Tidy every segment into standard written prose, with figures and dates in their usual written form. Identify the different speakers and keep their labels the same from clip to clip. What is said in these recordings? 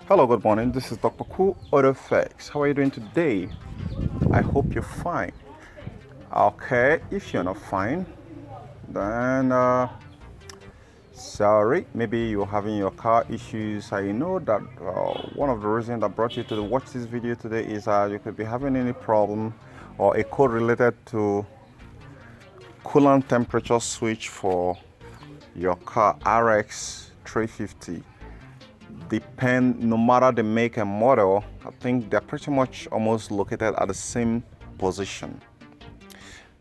Speaker 1: Hello, good morning. This is Dr. Cool Auto Fix. How are you doing today? I hope you're fine. Okay, if you're not fine, then sorry, maybe you're having your car issues. I know that one of the reasons that brought you to watch this video today is you could be having any problem or a code related to coolant temperature switch for your car RX 350. No matter the make and model, I think they're pretty much almost located at the same position.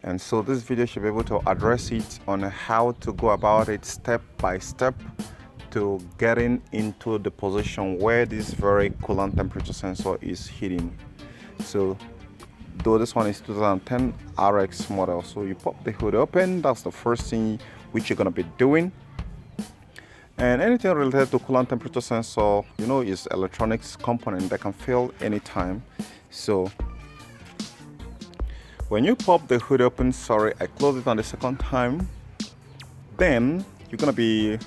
Speaker 1: And so this video should be able to address it on how to go about it step by step to getting into the position where this very coolant temperature sensor is hitting. So though this one is 2010 RX model, so you pop the hood open. That's the first thing which you're going to be doing. And anything related to coolant temperature sensor, is electronics component that can fail anytime. So when you pop the hood open, I closed it on the second time, then you're gonna be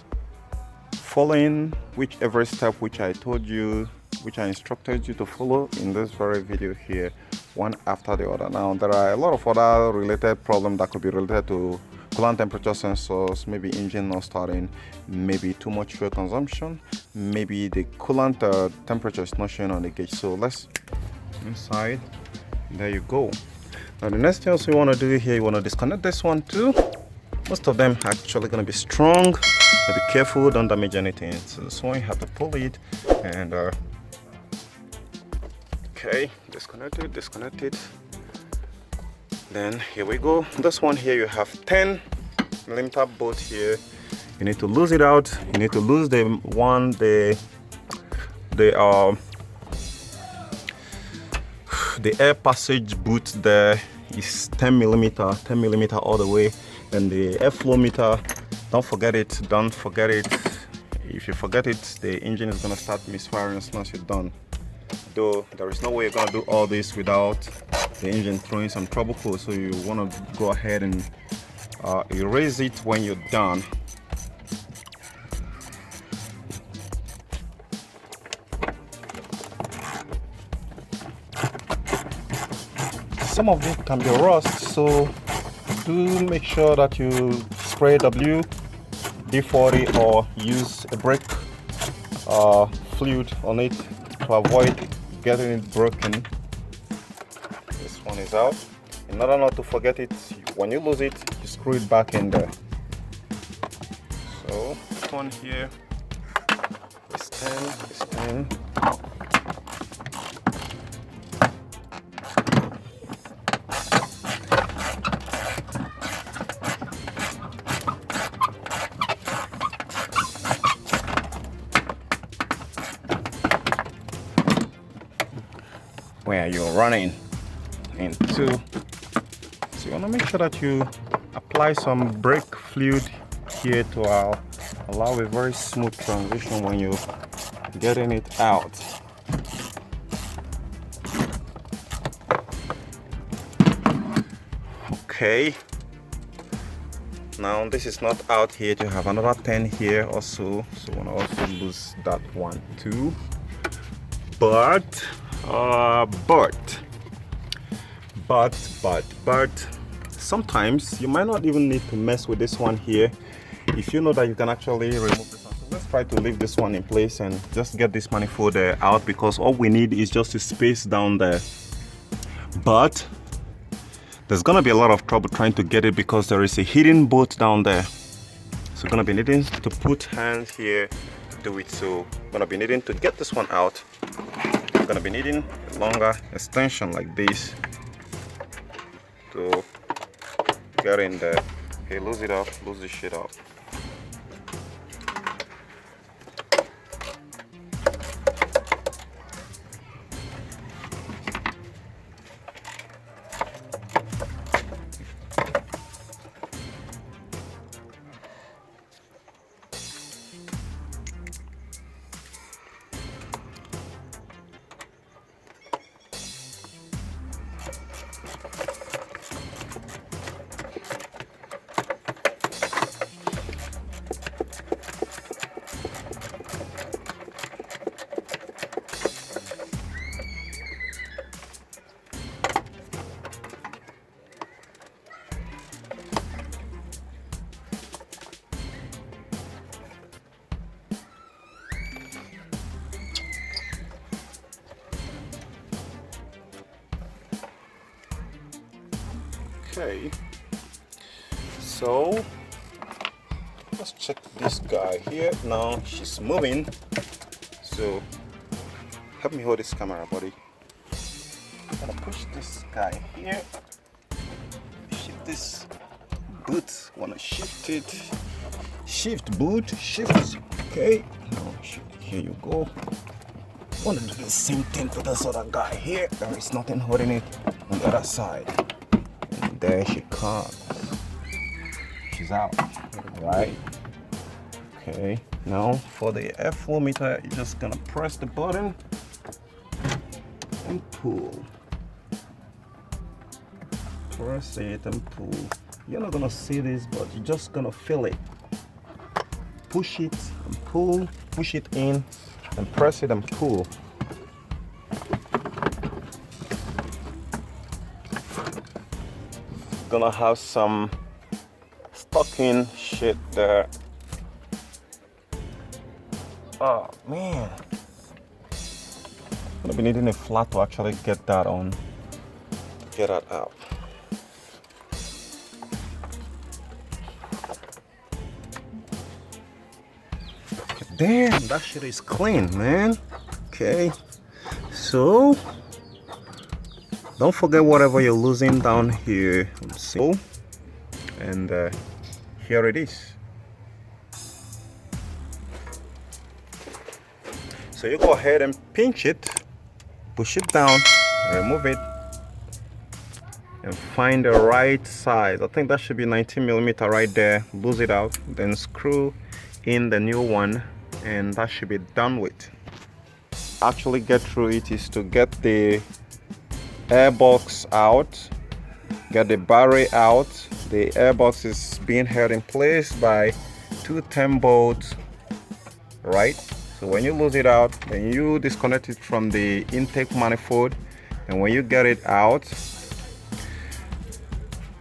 Speaker 1: following whichever step which I told you, which I instructed you to follow in this very video here, one after the other. Now there are a lot of other related problems that could be related to coolant temperature sensors, maybe engine not starting, maybe too much fuel consumption, maybe the coolant temperature is not showing on the gauge. So let's inside. There you go. Now the next thing also you want to do here, you want to disconnect this one too. Most of them are actually going to be strong, so be careful, don't damage anything. So this one you have to pull it and okay, disconnect it. Then here we go. This one here, you have 10mm bolt here. You need to lose it out. You need to lose the air passage boot there is 10mm all the way. And the airflow meter, don't forget it. If you forget it, the engine is gonna start misfiring as soon as you're done. Though there is no way you're gonna do all this without the engine throwing some trouble code, so you want to go ahead and erase it when you're done. Some of it can be rust, so do make sure that you spray WD-40 or use a brake fluid on it to avoid getting it broken. This one is out. In order not to forget it, when you lose it, you screw it back in there. So this one here is 10. Where you're running into, so you want to make sure that you apply some brake fluid here to allow a very smooth transition when you're getting it out. Okay, now this is not out here, to have another 10 here also, so you want to also lose that one too. But sometimes you might not even need to mess with this one here if you know that you can actually remove this one. So let's try to leave this one in place and just get this manifold out, because all we need is just a space down there. But there's gonna be a lot of trouble trying to get it because there is a hidden bolt down there. So you're gonna be needing to put hands here to do it. So I'm gonna be needing to get this one out. I'm gonna be needing a longer extension like this to get in there. Okay, lose it up, lose this shit up. Okay, so let's check this guy here. Now she's moving, so help me hold this camera, buddy. I'm gonna push this guy here, shift this boot, wanna shift it, shift boot, shift. Okay, now here you go. Wanna do the same thing to this other guy here. There is nothing holding it on the other side. And there she comes. She's out, right? Okay, now for the airflow meter, you're just gonna press the button and pull. Press it and pull. You're not gonna see this, but you're just gonna feel it. Push it and pull, push it in and press it and pull. Gonna have some stocking shit there. Oh man, I'm gonna be needing a flat to actually get that on, get that out. Damn, that shit is clean, man. Okay, so don't forget whatever you're losing down here. So, and here it is. So you go ahead and pinch it, push it down, remove it, and find the right size. I think that should be 19mm right there. Lose it out, then screw in the new one, and that should be done with. Actually get through it is to get the airbox out, get the battery out. The airbox is being held in place by two 10 bolts, right? So when you lose it out, then you disconnect it from the intake manifold, and when you get it out,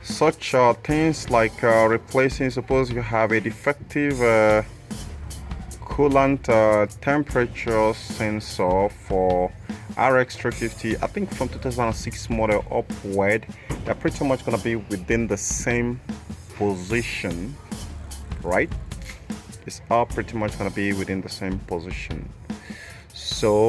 Speaker 1: such things like replacing, suppose you have a defective coolant temperature sensor for RX350, I think from 2006 model upward, they're pretty much going to be within the same position, right? It's all pretty much going to be within the same position. So